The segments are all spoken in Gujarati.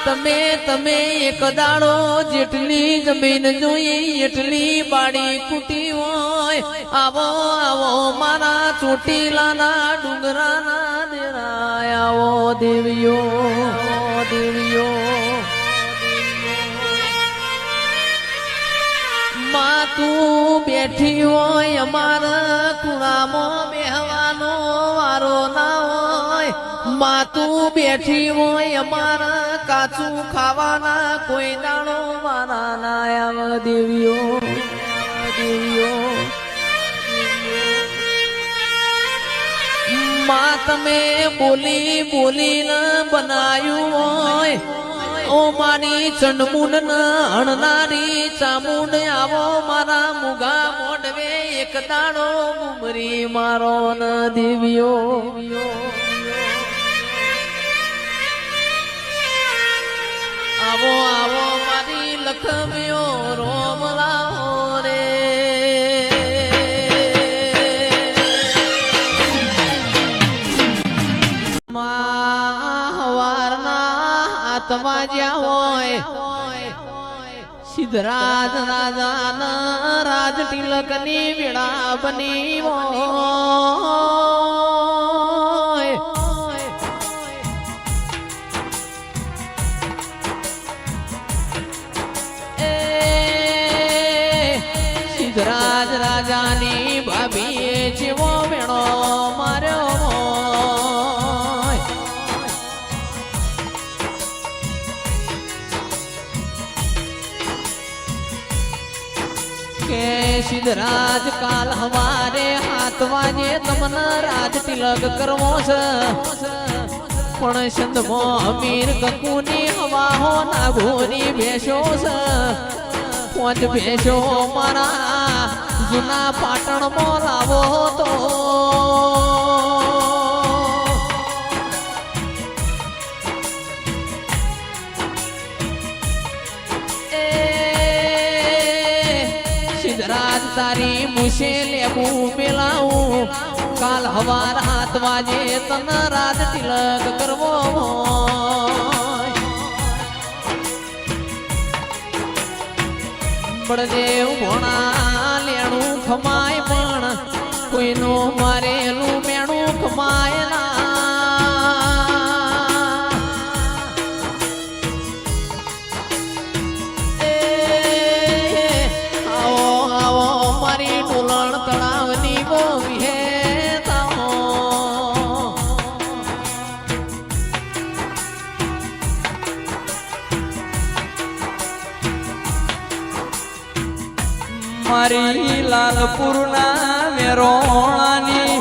તમે તમે એક દાડો જેટલી જમીન જોઈ એટલી બાડી કુટી હોય આવો આવો મારા ચોટીલાના ડુંગરાના દેરાય આવો દેવીઓ દેવીઓ માં તું બેઠી હોય અમારા કુણામાં બેહવાનો વારો ના હોય માં તું બેઠી હોય અમારા કાચું ખાવાના કોઈ દાણો મારા ના આવ દેવીઓ દેવીઓ માં તમે બોલી બોલીને બનાયું હોય ઓ મારી ચંડમુંડ હણનારી ચામુંડ આવો મારા મુગા મોઢવે એક દાડો ગુમરી મારો ન દેવીઓ આવો આવો મારી લખમ્યો રોમ લાવો રે આત્મા જ્યાં હોય સિદ્ધરાજ રાજાના રાજ તિલક ની વેળા બની હોય એ સિદ્ધરાજ રાજાની ભાભીએ જેવો વેણો માર્યો સિદ્ધરાજ કાલ હવારે 7 વાગે તમને રાજ તિલક કરવો છે પણ સંદમાં અમીર કંકુની હવા હો નાગોની ભેંસો છે 5 ભેંસો મારા જૂના પાટણમાં લાવો તો રાજ તારી મુશે લેવું મેલાવું કાલ હવાર 7 વાગે તને રાજ તિલક કરવો બળદેવ ભોણા લેણું ખમાય પણ કોઈનું મારેલું મેણું ખમાય ના મારી લાલપુરના વેરોણાની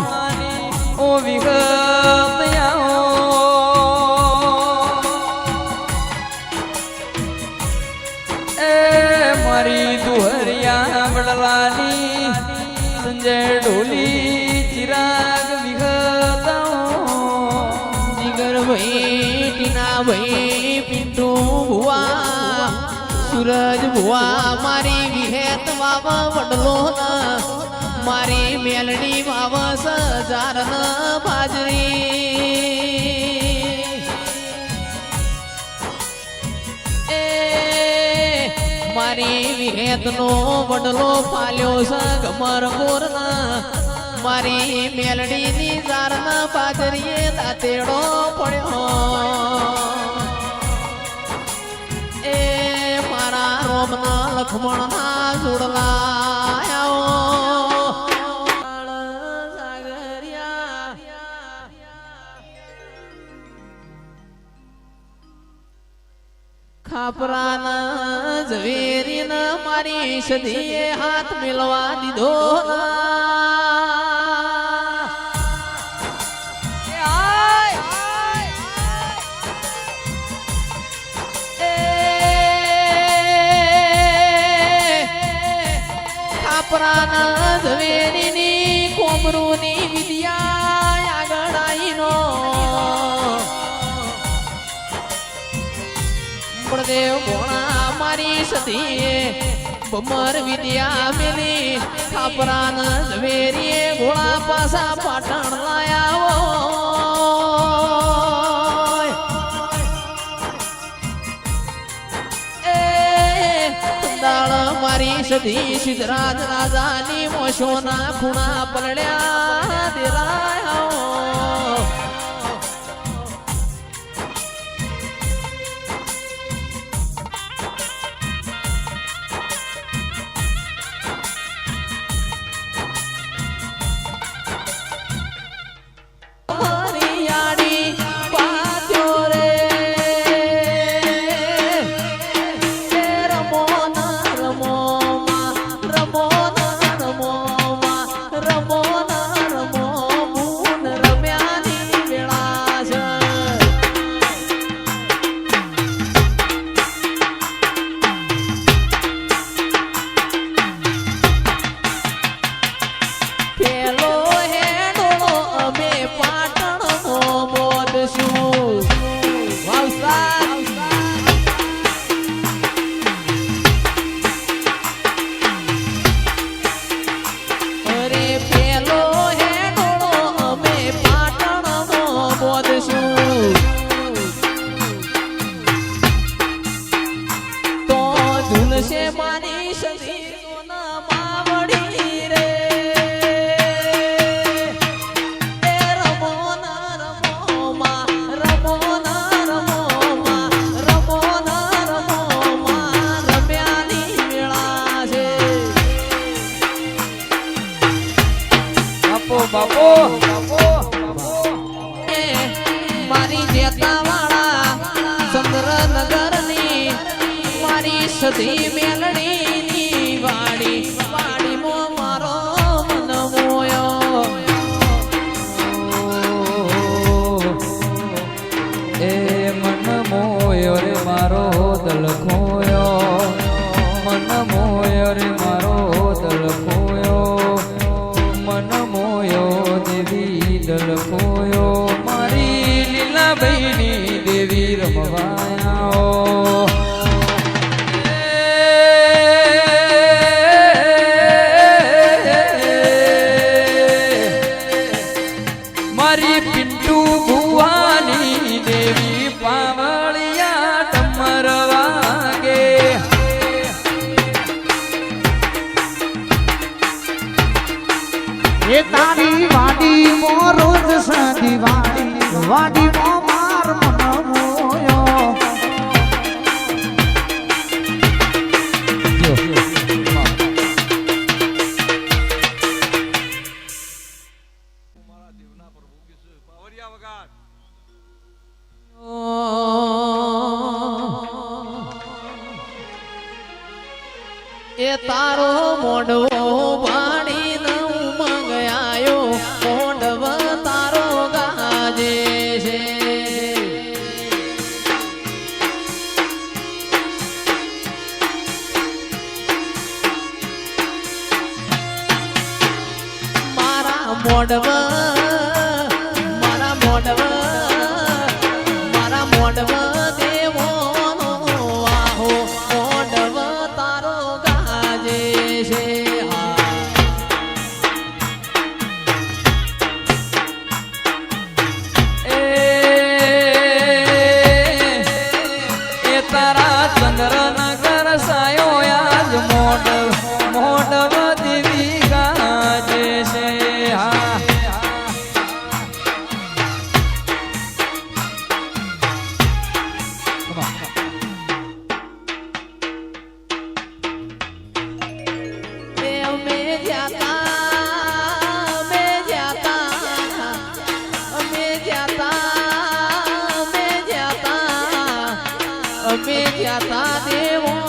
ઓ વિગત એ મારી દુહરિયા વડલાની સંજય ઢોલી ચિરાગ વિગત જીગર ભાઈ ટીના ભાઈ પિન્ટુ ભુવા सूरज भुआ मारी विहेत बाबा वडलो न मारी मेलडी बाबा सजार न बाजरी ए मारी विहेत नो वडलो फाल्यो स गमर मोर न मारी मेलडी नी जार न बाजरी दातेड़ो पड्यो लक्ष्मण ना जुड़ला खापरा न झवेरी न मारी सदिये हाथ मिलवा दीधो ઝવેરીની કોમરૂની વિદ્યા આગળાઈનો બળદેવ ભોણા મારી સતીએ બમર વિદ્યા મેલી ખાપરાન ઝવેરીએ ઘોડા પાસા પાટણ લાયા મારી સધી સિદ્ધરાજ રાજાની મોશોના ખૂણા પલળ્યા દેરાયા મારી જેતાવાળા ચંદ્રનગરની મારી સધી મેલડીની વાડી વાડીમાં મારો મન મોયો એ મન મોયો રે મારો દલ ખોયો મન મોયો રે મારો દલ ખોયો મન મોયો દેવી દલ ખોયો મારી લીલાભાઈની દેવી રમવાયા મારી પિન્ટુ ભુવાની દેવી પાવળિયા ડમર વાગે એ તારી વાડી મો રોજ સાદી વાડી મો માર મન મોયો એ તારો મોઢવો વાણી ન મંગાયો મોઢવ તારો ગાજે છે મારા મોઢવ દેવોનો આહો મોઢવ તારો ગાજે છે એ તારા ચંદ્રનગર સાયો આજ મોઢવ દેવી ગાજે છે હા અમે જાતા દેવો